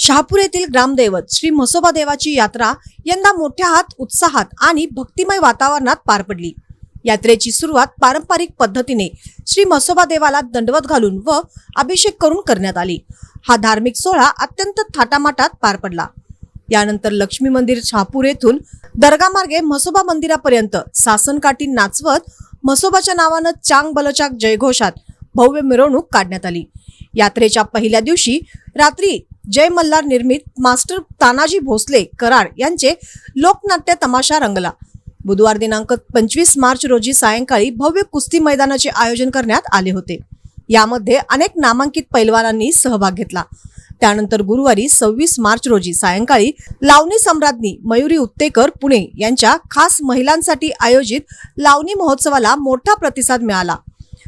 शहापूर येथील ग्रामदैवत श्री म्हसोबा देवाची यात्रा यंदा मोठ्या उत्साहात आणि भक्तिमय वातावरणात पार पडली। यात्रेची सुरुवात पारंपरिक पद्धतीने श्री म्हसोबा देवाला दंडवत घालून व अभिषेक करून करण्यात आली। हा धार्मिक सोहळा अत्यंत थाटामाटात पार पडला। यानंतर लक्ष्मी मंदिर शहापूर येथून दर्गा मार्गे म्हसोबा मंदिरापर्यंत सासनकाठी नाचवत म्हसोबाच्या नावाने चांग बलचाक जयघोषात भव्य मिरवणूक काढण्यात आली। यात्रेच्या पहिल्या दिवशी रात्री जय मल्हार निर्मित मास्टर तानाजी भोसले कराड यांचे लोकनाट्य तमाशा रंगला। बुधवार दिनांक 25 मार्च रोजी सायंकाळी भव्य कुस्ती मैदानाचे आयोजन करण्यात आले होते। यामध्ये अनेक नामांकित पैलवानांनी सहभाग घेतला। त्यानंतर गुरुवारी 26 मार्च रोजी सायंकाळी लावणी सम्राज्ञी मयुरी उत्तेकर पुणे यांच्या खास महिलांसाठी आयोजित लावणी महोत्सवाला मोठा प्रतिसाद मिळाला।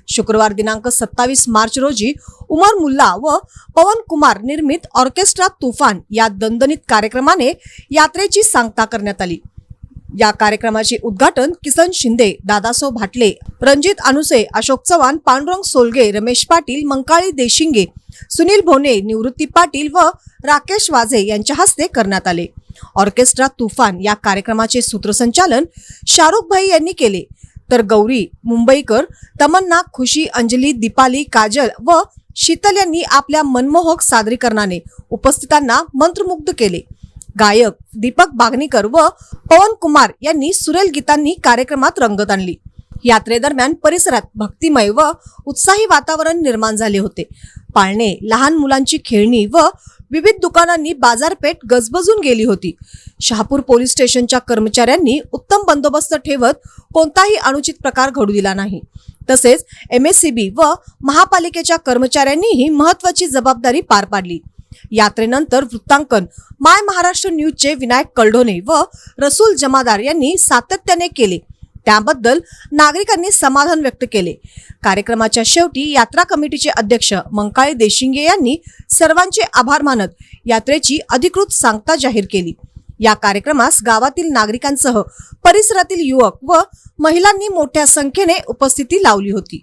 शुक्रवार दिनांक 27 मार्च रोजी उमर मुल्ला व पवन कुमार निर्मित ऑर्केस्ट्रा तुफान या दणदणीत कार्यक्रमाने यात्रेची सांगता करण्यात आली। या कार्यक्रमाचे उद्घाटन किसन शिंदे, दादासाहेब भाटले, रणजित अनुसे, अशोक चव्हाण, पांडुरंग सोलगे, रमेश पाटील, मंकाळी देशिंगे, सुनील भोने, निवृत्ती पाटील व राकेश वाझे यांच्या हस्ते करण्यात आले। ऑर्केस्ट्रा तुफान या कार्यक्रमाचे सूत्रसंचालन शाहरुख भाई यांनी केले, तर गौरी मुंबईकर, तमन्ना, खुशी, अंजली, दीपाली, काजल व शीतल यांनी आपल्या मनमोहक सादरीकरणाने उपस्थितांना मंत्रमुग्ध केले। गायक दीपक बागनीकर व पवन कुमार यांनी सुरेल गीतांनी कार्यक्रमात रंगत आणली। यात्रेदरम्यान परिसरात भक्तिमय व उत्साही वातावरण निर्माण झाले होते। पाळणे, लहान मुलांची खेळणी व विविध दुकानांनी बाजारपेठ गजबजून गेली होती। शहापूर पोलीस स्टेशनच्या कर्मचाऱ्यांनी उत्तम बंदोबस्त ठेवत कोणताही अनुचित प्रकार घडू दिला नाही। तसेच MSCB व महापालिकेच्या कर्मचाऱ्यांनीही महत्त्वाची जबाबदारी पार पाडली। यात्रेनंतर वृत्तांकन माय महाराष्ट्र न्यूजचे विनायक कलडोने व रसूल जमादार यांनी सातत्याने केले, त्याबद्दल नागरिकांनी समाधान व्यक्त केले। कार्यक्रमाच्या शेवटी यात्रा कमिटीचे अध्यक्ष मंकाळी देशिंगे यांनी सर्वांचे आभार मानत यात्रेची अधिकृत सांगता जाहीर केली। या कार्यक्रमास गावातील नागरिकांसह परिसरातील युवक व महिलांनी मोठ्या संख्येने उपस्थिती लावली होती।